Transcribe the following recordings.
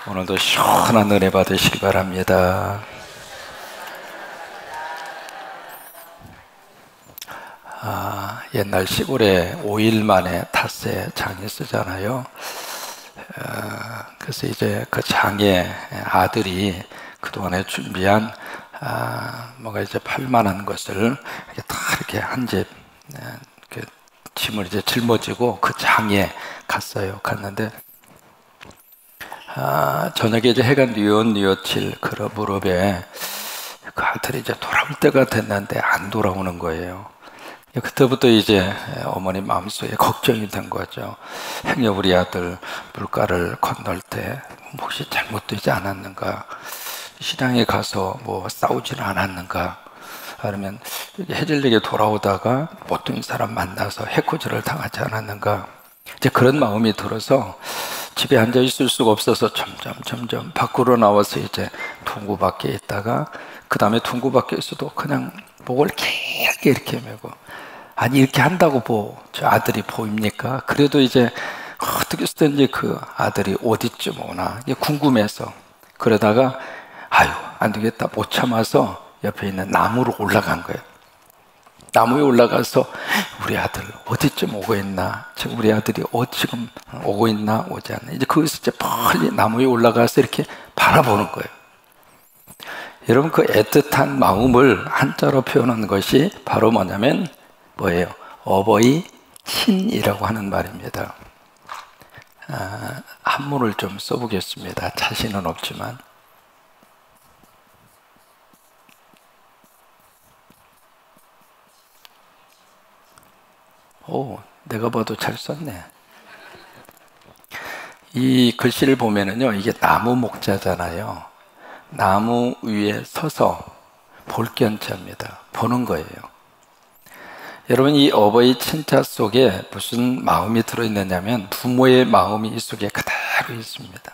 오늘도 시원한 은혜 받으시기 바랍니다. 옛날 시골에 5일 만에 닷새 장에 쓰잖아요. 그래서 이제 그 장에 아들이 그동안에 준비한 뭔가 이제 팔만한 것을 이렇게 다 이렇게 한 집 짐을 이제 짊어지고 그 장에 갔어요. 갔는데 저녁에 이제 해가 뉘엿뉘엿칠 그 무렵에 그 아들이 이제 돌아올 때가 됐는데 안 돌아오는 거예요. 그때부터 이제 어머니 마음속에 걱정이 된 거죠. 행여 우리 아들 물가를 건널 때 혹시 잘못되지 않았는가, 시장에 가서 뭐 싸우지는 않았는가, 아니면 해질녘에 돌아오다가 못된 사람 만나서 해코지를 당하지 않았는가. 이제 그런 마음이 들어서 집에 앉아 있을 수가 없어서 점점 밖으로 나와서 이제 동구 밖에 있다가 그 다음에 동구 밖에서도 그냥 목을 길게 이렇게 메고, 아니 이렇게 한다고 저 아들이 보입니까? 그래도 이제 어떻게 했든지 그 아들이 어디쯤 오나 궁금해서, 그러다가 아유 안 되겠다 못 참아서 옆에 있는 나무로 올라간 거예요. 나무에 올라가서 우리 아들 어디쯤 오고 있나, 지금 우리 아들이 지금 오고 있나 오지 않나, 이제 거기서 이제 빨리 나무에 올라가서 이렇게 바라보는 거예요. 여러분, 그 애틋한 마음을 한자로 표현한 것이 바로 뭐냐면 뭐예요? 어버이 친이라고 하는 말입니다. 한문을 좀 써보겠습니다. 자신은 없지만. 오, 내가 봐도 잘 썼네. 이 글씨를 보면은요, 이게 나무 목자잖아요. 나무 위에 서서 볼견자입니다. 보는 거예요. 여러분, 이 어버이 친자 속에 무슨 마음이 들어있느냐면 부모의 마음이 이 속에 그대로 있습니다.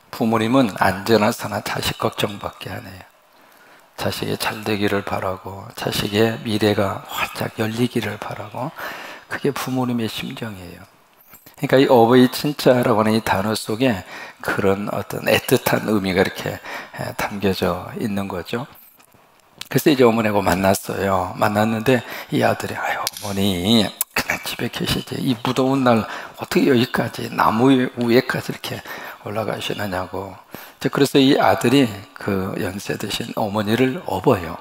부모님은 안전한 사나 자식 걱정밖에 안 해요. 자식이 잘 되기를 바라고, 자식의 미래가 활짝 열리기를 바라고, 그게 부모님의 심정이에요. 그러니까 이 어버이 친자라고 하는 이 단어 속에 그런 어떤 애틋한 의미가 이렇게 담겨져 있는 거죠. 그래서 이제 어머니하고 만났어요. 만났는데 이 아들이 아유 어머니 그냥 집에 계시지, 이 무더운 날 어떻게 여기까지 나무 위에까지 이렇게 올라가시느냐고. 그래서 이 아들이 그 연세 드신 어머니를 업어요.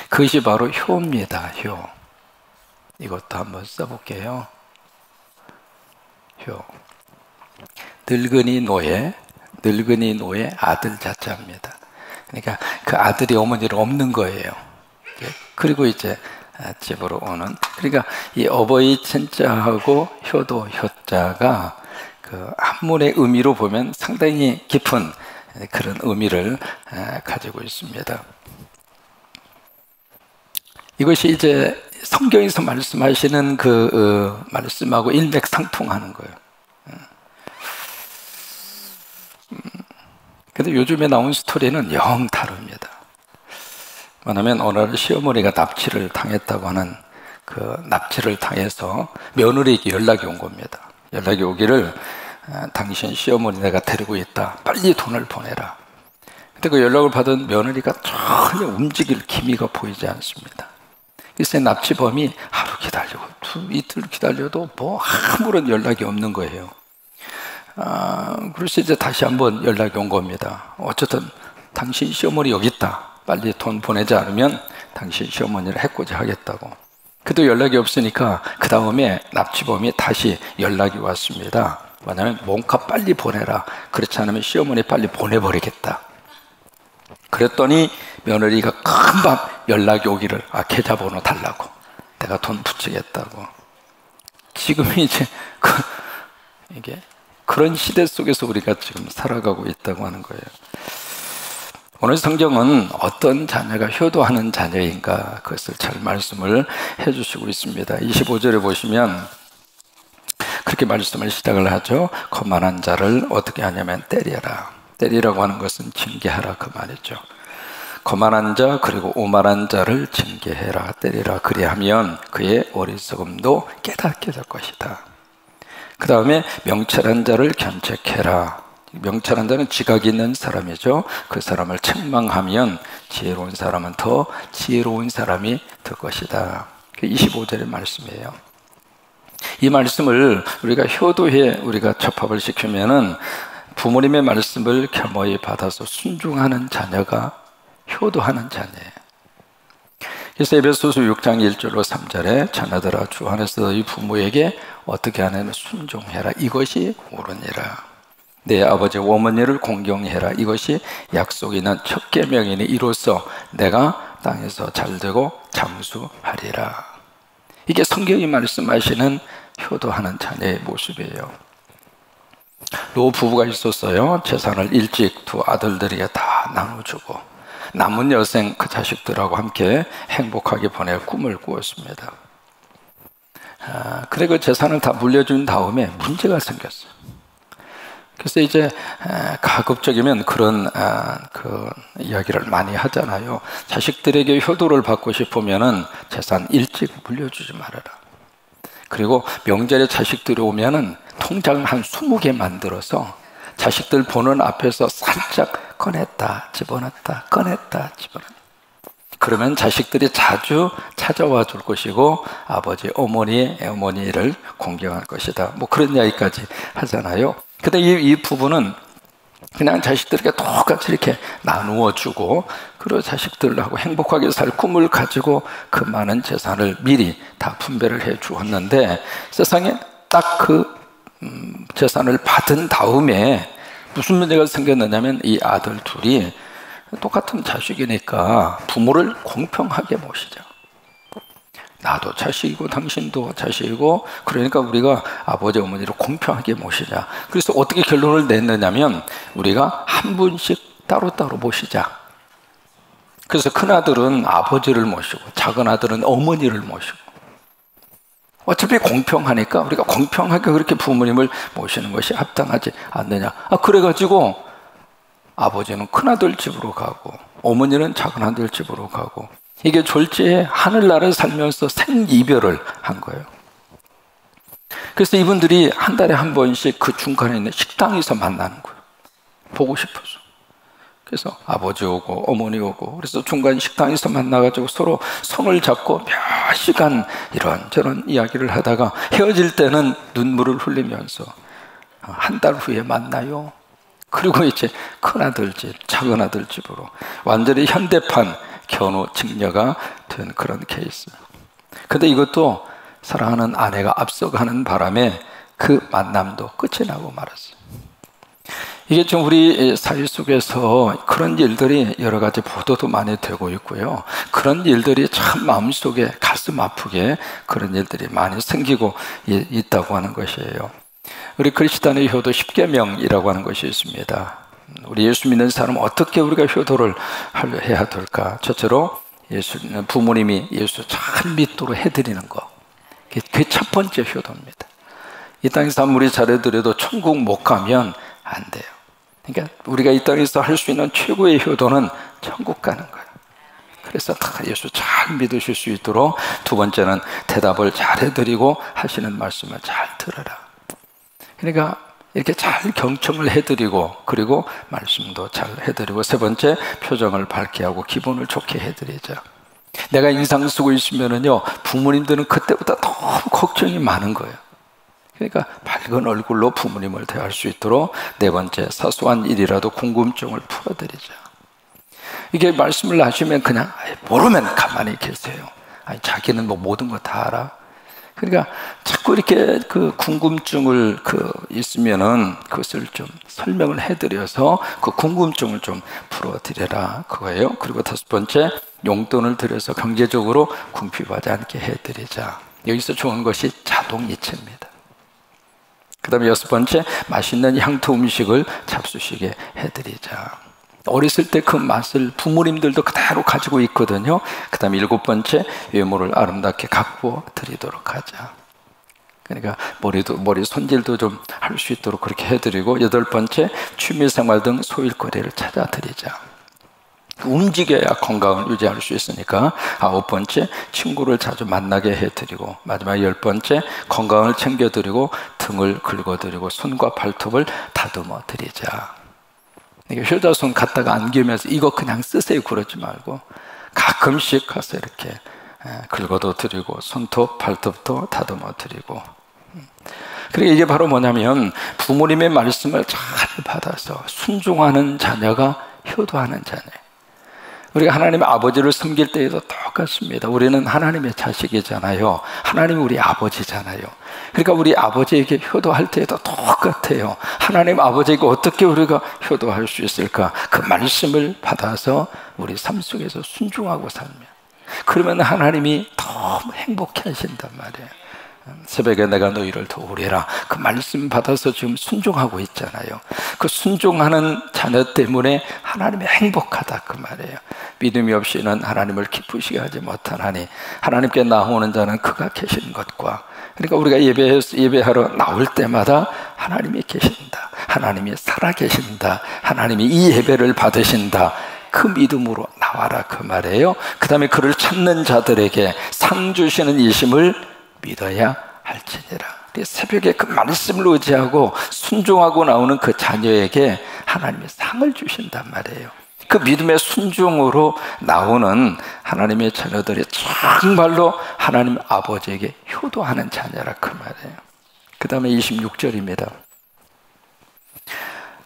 그것이 바로 효입니다. 효. 이것도 한번 써볼게요. 효. 늙은이 노예 아들 자자입니다. 그러니까 그 아들이 어머니를 업는 거예요. 그리고 이제 집으로 오는. 그러니까 이 어버이 친자하고 효도 효자가 그 한문의 의미로 보면 상당히 깊은 그런 의미를 가지고 있습니다. 이것이 이제 성경에서 말씀하시는 그 말씀하고 일맥상통하는 거예요. 근데 요즘에 나온 스토리는 영 다릅니다. 뭐냐면 오늘 시어머니가 납치를 당했다고 하는, 그 납치를 당해서 며느리에게 연락이 온 겁니다. 연락이 오기를 당신 시어머니 내가 데리고 있다, 빨리 돈을 보내라. 근데 그 연락을 받은 며느리가 전혀 움직일 기미가 보이지 않습니다. 그래서 납치범이 하루 기다리고 이틀 기다려도 뭐 아무런 연락이 없는 거예요. 그래서 이제 다시 한번 연락이 온 겁니다. 어쨌든 당신 시어머니 여기 있다, 빨리 돈 보내지 않으면 당신 시어머니를 해코지 하겠다고. 그래도 연락이 없으니까 그 다음에 납치범이 다시 연락이 왔습니다. 뭐냐면 몸값 빨리 보내라, 그렇지 않으면 시어머니 빨리 보내버리겠다. 그랬더니 며느리가 금방 연락이 오기를 계좌번호 달라고, 내가 돈 붙이겠다고. 지금 이제 이게 그런 시대 속에서 우리가 지금 살아가고 있다고 하는 거예요. 오늘 성경은 어떤 자녀가 효도하는 자녀인가, 그것을 잘 말씀을 해주시고 있습니다. 25절에 보시면 그렇게 말씀을 시작을 하죠. 거만한 자를 어떻게 하냐면 때려라. 때리라고 하는 것은 징계하라 그 말이죠. 거만한 자 그리고 오만한 자를 징계해라, 때리라. 그리하면 그의 어리석음도 깨닫게 될 것이다. 그 다음에 명철한 자를 견책해라. 명철한 자는 지각이 있는 사람이죠. 그 사람을 책망하면 지혜로운 사람은 더 지혜로운 사람이 될 것이다. 25절의 말씀이에요. 이 말씀을 우리가 효도에 우리가 접합을 시키면은 부모님의 말씀을 겸허히 받아서 순종하는 자녀가 효도하는 자녀예요. 그래서 에베소서 6장 1절로 3절에 자녀들아 주 안에서 너희 부모에게 어떻게 하냐면 순종해라. 이것이 옳으니라. 내 아버지 어머니를 공경해라. 이것이 약속 있는 첫 계명이니 이로써 내가 땅에서 잘되고 장수하리라. 이게 성경이 말씀하시는 효도하는 자녀의 모습이에요. 노 부부가 있었어요. 재산을 일찍 두 아들들에게 다 나눠주고 남은 여생 그 자식들하고 함께 행복하게 보낼 꿈을 꾸었습니다. 그래 그 재산을 다 물려준 다음에 문제가 생겼어요. 그래서 이제 가급적이면 그런 그 이야기를 많이 하잖아요. 자식들에게 효도를 받고 싶으면은 재산 일찍 물려주지 말아라. 그리고 명절에 자식들이 오면은 통장을 한 20개 만들어서 자식들 보는 앞에서 살짝 꺼냈다 집어넣었다 꺼냈다 집어넣었다. 그러면 자식들이 자주 찾아와 줄 것이고 아버지 어머니를 공경할 것이다. 뭐 그런 이야기까지 하잖아요. 근데 이 부부는 그냥 자식들에게 똑같이 이렇게 나누어 주고 그리고 자식들하고 행복하게 살 꿈을 가지고 그 많은 재산을 미리 다 분배를 해 주었는데 세상에 딱 그 재산을 받은 다음에 무슨 문제가 생겼느냐면 이 아들 둘이 똑같은 자식이니까 부모를 공평하게 모시자. 나도 자식이고 당신도 자식이고 그러니까 우리가 아버지 어머니를 공평하게 모시자. 그래서 어떻게 결론을 냈느냐면 우리가 한 분씩 따로따로 모시자. 그래서 큰아들은 아버지를 모시고 작은 아들은 어머니를 모시고 어차피 공평하니까 우리가 공평하게 그렇게 부모님을 모시는 것이 합당하지 않느냐. 그래가지고 아버지는 큰아들 집으로 가고 어머니는 작은아들 집으로 가고 이게 졸지에 하늘나라에 살면서 생이별을 한 거예요. 그래서 이분들이 한 달에 한 번씩 그 중간에 있는 식당에서 만나는 거예요. 보고 싶어서. 그래서 아버지 오고 어머니 오고 그래서 중간 식당에서 만나가지고 서로 손을 잡고 몇 시간 이런저런 이야기를 하다가 헤어질 때는 눈물을 흘리면서 한 달 후에 만나요. 그리고 이제 큰아들 집, 작은아들 집으로 완전히 현대판 견우 직녀가 된 그런 케이스. 근데 이것도 사랑하는 아내가 앞서가는 바람에 그 만남도 끝이 나고 말았어요. 이게 좀 우리 사회 속에서 그런 일들이 여러 가지 보도도 많이 되고 있고요. 그런 일들이 참 마음속에 가슴 아프게 그런 일들이 많이 생기고 있다고 하는 것이에요. 우리 그리스도인의 효도 10계명이라고 하는 것이 있습니다. 우리 예수 믿는 사람은 어떻게 우리가 효도를 해야 될까? 첫째로 부모님이 예수 잘 믿도록 해드리는 거. 그게 첫 번째 효도입니다. 이 땅에서 아무리 잘해드려도 천국 못 가면 안 돼요. 그러니까 우리가 이 땅에서 할 수 있는 최고의 효도는 천국 가는 거예요. 그래서 다 예수 잘 믿으실 수 있도록 두 번째는 대답을 잘 해드리고 하시는 말씀을 잘 들어라. 그러니까 이렇게 잘 경청을 해드리고 그리고 말씀도 잘 해드리고 세 번째 표정을 밝게 하고 기분을 좋게 해드리죠. 내가 인상 쓰고 있으면은요 부모님들은 그때보다 너무 걱정이 많은 거예요. 그러니까 밝은 얼굴로 부모님을 대할 수 있도록 네 번째 사소한 일이라도 궁금증을 풀어드리죠. 이게 말씀을 하시면 그냥 모르면 가만히 계세요. 아니 자기는 뭐 모든 거 다 알아. 그러니까 자꾸 이렇게 그 궁금증을 있으면은 그것을 좀 설명을 해드려서 그 궁금증을 좀 풀어드려라 그거예요. 그리고 다섯 번째 용돈을 들여서 경제적으로 궁핍하지 않게 해드리자. 여기서 좋은 것이 자동이체입니다. 그 다음에 여섯 번째 맛있는 향토 음식을 잡수시게 해드리자. 어렸을 때 그 맛을 부모님들도 그대로 가지고 있거든요. 그 다음에 일곱 번째 외모를 아름답게 가꾸어 드리도록 하자. 그러니까 머리 손질도 좀 할 수 있도록 그렇게 해드리고 여덟 번째 취미생활 등 소일거리를 찾아드리자. 움직여야 건강을 유지할 수 있으니까. 9번째, 친구를 자주 만나게 해드리고, 마지막 10번째, 건강을 챙겨드리고 등을 긁어드리고 손과 발톱을 다듬어 드리자. 효자손 갖다가 안기면서 이거 그냥 쓰세요 그러지 말고 가끔씩 가서 이렇게 긁어도 드리고 손톱 발톱도 다듬어 드리고. 그러니까 이게 바로 뭐냐면 부모님의 말씀을 잘 받아서 순종하는 자녀가 효도하는 자녀. 우리가 하나님의 아버지를 섬길 때에도 똑같습니다. 우리는 하나님의 자식이잖아요. 하나님이 우리 아버지잖아요. 그러니까 우리 아버지에게 효도할 때에도 똑같아요. 하나님 아버지에게 어떻게 우리가 효도할 수 있을까? 그 말씀을 받아서 우리 삶 속에서 순종하고 살면, 그러면 하나님이 너무 행복해 하신단 말이에요. 새벽에 내가 너희를 도우리라, 그 말씀 받아서 지금 순종하고 있잖아요. 그 순종하는 자녀 때문에 하나님이 행복하다 그 말이에요. 믿음이 없이는 하나님을 기쁘시게 하지 못하나니 하나님께 나오는 자는 그가 계신 것과, 그러니까 우리가 예배하러 나올 때마다 하나님이 계신다, 하나님이 살아 계신다, 하나님이 이 예배를 받으신다, 그 믿음으로 나와라 그 말이에요. 그 다음에 그를 찾는 자들에게 상 주시는 이심을 믿어야 할지니라. 새벽에 그 말씀을 의지하고 순종하고 나오는 그 자녀에게 하나님이 상을 주신단 말이에요. 그 믿음의 순종으로 나오는 하나님의 자녀들이 정말로 하나님 아버지에게 효도하는 자녀라 그 말이에요. 그 다음에 26절입니다.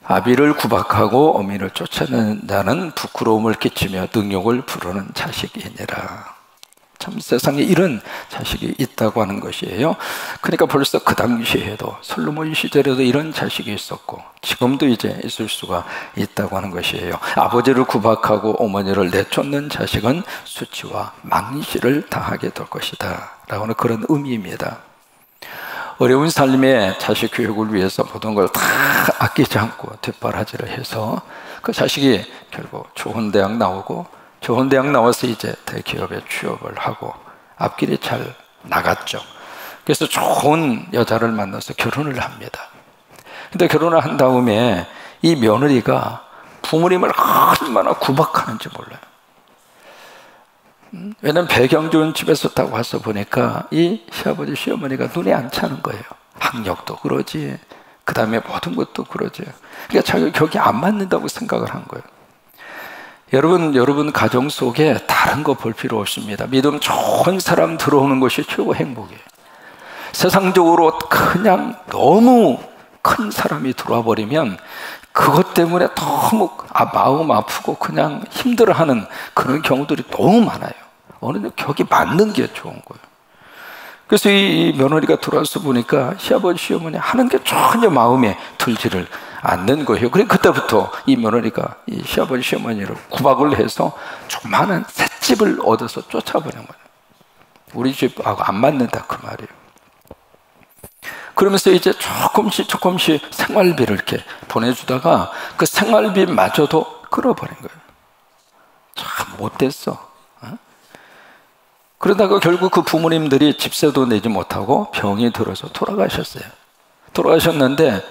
아비를 구박하고 어미를 쫓아내는 자는 부끄러움을 끼치며 능욕을 부르는 자식이니라. 참 세상에 이런 자식이 있다고 하는 것이에요. 그러니까 벌써 그 당시에도 솔로몬 시절에도 이런 자식이 있었고 지금도 이제 있을 수가 있다고 하는 것이에요. 아버지를 구박하고 어머니를 내쫓는 자식은 수치와 망실을 당하게 될 것이다 라고 하는 그런 의미입니다. 어려운 삶에 자식 교육을 위해서 모든 걸 다 아끼지 않고 뒷바라지를 해서 그 자식이 결국 좋은 대학 나오고, 좋은 대학 나와서 이제 대기업에 취업을 하고 앞길이 잘 나갔죠. 그래서 좋은 여자를 만나서 결혼을 합니다. 근데 결혼을 한 다음에 이 며느리가 부모님을 얼마나 구박하는지 몰라요. 왜냐면 배경 좋은 집에서 딱 와서 보니까 이 시아버지 시어머니가 눈에 안 차는 거예요. 학력도 그러지, 그 다음에 모든 것도 그러지. 그러니까 자기가 격이 안 맞는다고 생각을 한 거예요. 여러분 가정 속에 다른 거 볼 필요 없습니다. 믿음 좋은 사람 들어오는 것이 최고 행복이에요. 세상적으로 그냥 너무 큰 사람이 들어와 버리면 그것 때문에 너무 마음 아프고 그냥 힘들어하는 그런 경우들이 너무 많아요. 어느 정도 격이 맞는 게 좋은 거예요. 그래서 이 며느리가 들어와서 보니까 시아버지 시어머니 하는 게 전혀 마음에 들지를 않는 거예요. 그래 그때부터 이 며느리가 이 시아버지 시어머니를 구박을 해서 조그마한 셋집을 얻어서 쫓아버린 거예요. 우리 집하고 안 맞는다 그 말이에요. 그러면서 이제 조금씩 생활비를 이렇게 보내주다가 그 생활비마저도 끌어버린 거예요. 참 못됐어. 그러다가 결국 그 부모님들이 집세도 내지 못하고 병이 들어서 돌아가셨어요. 돌아가셨는데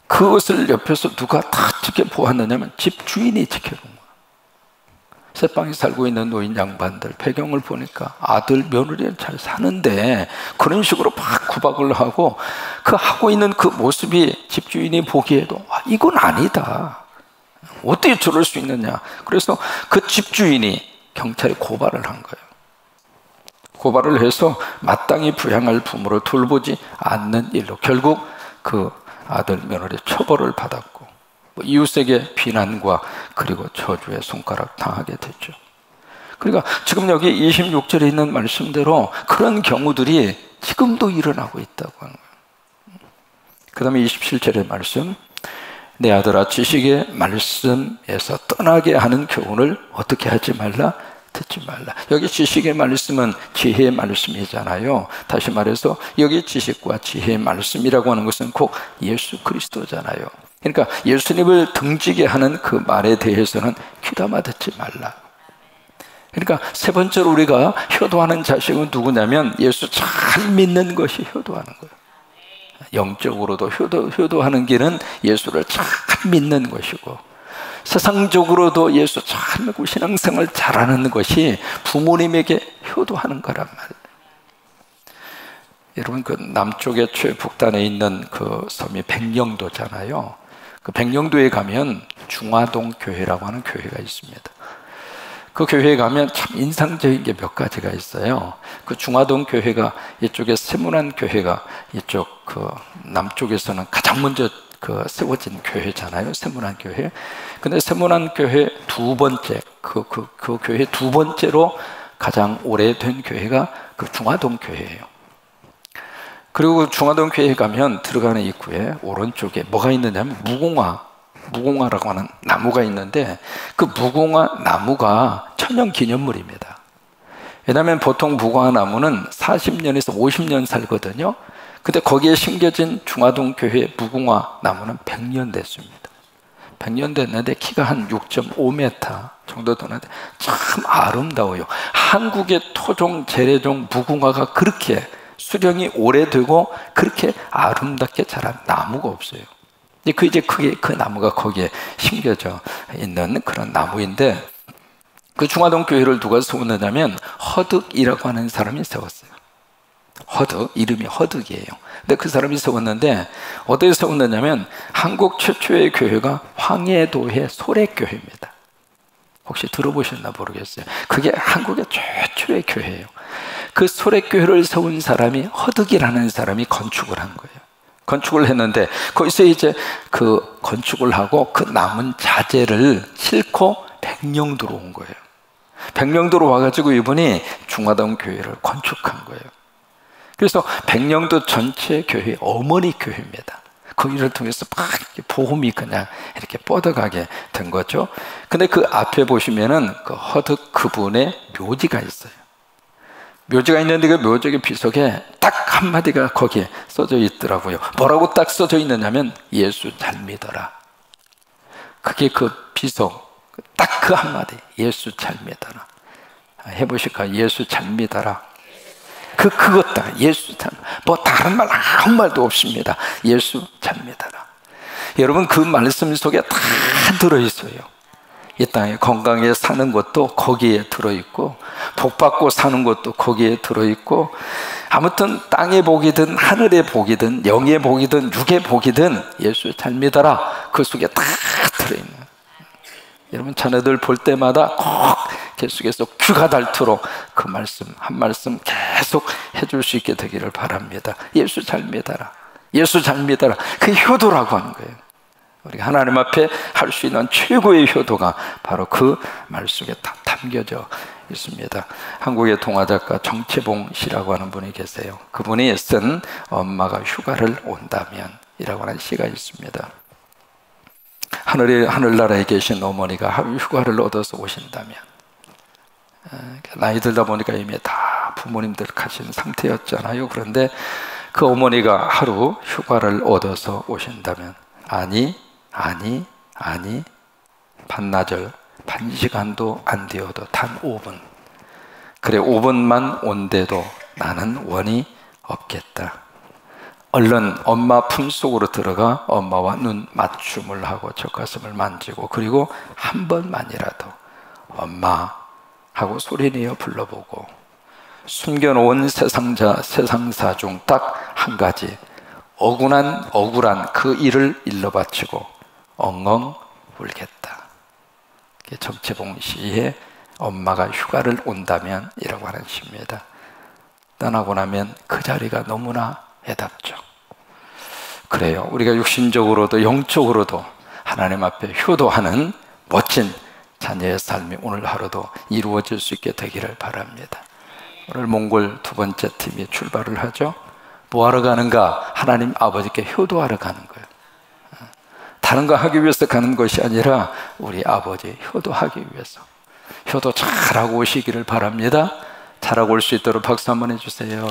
그것을 옆에서 누가 다 지켜보았느냐면 집 주인이 지켜본 거예요. 새방에 살고 있는 노인 양반들 배경을 보니까 아들 며느리는 잘 사는데 그런 식으로 막 구박을 하고 그 하고 있는 그 모습이 집주인이 보기에도 이건 아니다, 어떻게 저럴 수 있느냐. 그래서 그 집주인이 경찰에 고발을 한 거예요. 고발을 해서 마땅히 부양할 부모를 돌보지 않는 일로 결국 그 아들 며느리 처벌을 받았고 이웃에게 비난과 그리고 저주의 손가락 당하게 됐죠. 그러니까 지금 여기 26절에 있는 말씀대로 그런 경우들이 지금도 일어나고 있다고 하는 거예요. 그 다음에 27절의 말씀, 내 아들아 지식의 말씀에서 떠나게 하는 교훈을 어떻게 하지 말라? 듣지 말라. 여기 지식의 말씀은 지혜의 말씀이잖아요. 다시 말해서 여기 지식과 지혜의 말씀이라고 하는 것은 곧 예수 그리스도잖아요. 그러니까 예수님을 등지게 하는 그 말에 대해서는 귀담아 듣지 말라. 그러니까 세 번째로 우리가 효도하는 자식은 누구냐면 예수 잘 믿는 것이 효도하는 거예요. 영적으로도 효도하는 길은 예수를 잘 믿는 것이고, 세상적으로도 예수 잘 믿고 신앙생활 잘하는 것이 부모님에게 효도하는 거란 말이에요. 여러분, 그 남쪽의 최북단에 있는 그 섬이 백령도잖아요. 그 백령도에 가면 중화동 교회라고 하는 교회가 있습니다. 그 교회에 가면 참 인상적인 게 몇 가지가 있어요. 그 중화동 교회가 이쪽에 세문안 교회가 이쪽 그 남쪽에서는 가장 먼저 그 세워진 교회잖아요. 세문안 교회. 근데 세문안 교회 두 번째 그 교회 두 번째로 가장 오래된 교회가 그 중화동 교회예요. 그리고 중화동 교회에 가면 들어가는 입구에 오른쪽에 뭐가 있느냐면 무궁화라고 하는 나무가 있는데 그 무궁화 나무가 천연기념물입니다. 왜냐하면 보통 무궁화 나무는 40년에서 50년 살거든요. 근데 거기에 심겨진 중화동 교회 무궁화 나무는 100년 됐습니다. 100년 됐는데 키가 한 6.5m 정도 되는데 참 아름다워요. 한국의 토종 재래종 무궁화가 그렇게 수령이 오래되고 그렇게 아름답게 자란 나무가 없어요. 그 나무가 거기에 심겨져 있는 그런 나무인데, 그 중화동 교회를 누가 세웠느냐면 허득이라고 하는 사람이 세웠어요. 허득, 이름이 허득이에요. 근데 그 사람이 세웠는데 어디에 세웠느냐면 한국 최초의 교회가 황해도의 소래교회입니다. 혹시 들어보셨나 모르겠어요. 그게 한국의 최초의 교회예요. 그 소래교회를 세운 사람이 허득이라는 사람이 건축을 한 거예요. 건축을 했는데 거기서 이제 그 건축을 하고 그 남은 자재를 싣고 백령도로 온 거예요. 백령도로 와가지고 이분이 중화동 교회를 건축한 거예요. 그래서 백령도 전체 교회 어머니 교회입니다. 거기를 통해서 막 복음이 그냥 이렇게 뻗어가게 된 거죠. 근데 그 앞에 보시면은 그 허득 그분의 묘지가 있어요. 묘지가 있는데 그 묘지의 비석에 딱 한마디가 거기에 써져 있더라고요. 뭐라고 딱 써져 있느냐면 예수 잘 믿어라. 그게 그 비석, 딱 그 한마디, 예수 잘 믿어라. 해보실까요? 예수 잘 믿어라. 그것 다 예수 잘, 뭐 다른 말 아무 말도 없습니다. 예수 잘 믿어라. 여러분, 그 말씀 속에 다 들어있어요. 이 땅에 건강에 사는 것도 거기에 들어있고, 복받고 사는 것도 거기에 들어있고, 아무튼 땅의 복이든 하늘의 복이든 영의 복이든 육의 복이든 예수 잘 믿어라. 그 속에 다 들어있는. 여러분, 자녀들 볼 때마다 꼭 계속해서 귀가 닳도록 그 말씀 한 말씀 계속 해줄 수 있게 되기를 바랍니다. 예수 잘 믿어라. 예수 잘 믿어라. 그게 효도라고 하는 거예요. 우리가 하나님 앞에 할 수 있는 최고의 효도가 바로 그 말 속에 다 담겨져 있습니다. 한국의 동화작가 정채봉 씨라고 하는 분이 계세요. 그분이 쓴 엄마가 휴가를 온다면 이라고 하는 시가 있습니다. 하늘나라에 계신 어머니가 하루 휴가를 얻어서 오신다면, 나이 들다 보니까 이미 다 부모님들 가신 상태였잖아요. 그런데 그 어머니가 하루 휴가를 얻어서 오신다면, 아니 반나절 반시간도 안 되어도 단 5분, 그래 5분만 온데도 나는 원이 없겠다. 얼른 엄마 품속으로 들어가 엄마와 눈 맞춤을 하고 젖가슴을 만지고, 그리고 한 번만이라도 엄마 하고 소리내어 불러보고, 숨겨놓은 세상사 중 딱 한 가지 억울한 그 일을 일러바치고 엉엉 울겠다. 정채봉 씨의 엄마가 휴가를 온다면 이라고 하는 시입니다. 떠나고 나면 그 자리가 너무나 애답죠. 그래요. 우리가 육신적으로도 영적으로도 하나님 앞에 효도하는 멋진 자녀의 삶이 오늘 하루도 이루어질 수 있게 되기를 바랍니다. 오늘 몽골 두 번째 팀이 출발을 하죠. 뭐 하러 가는가? 하나님 아버지께 효도하러 가는 거예요. 다른 거 하기 위해서 가는 것이 아니라 우리 아버지 효도하기 위해서. 효도 잘하고 오시기를 바랍니다. 잘하고 올 수 있도록 박수 한번 해주세요.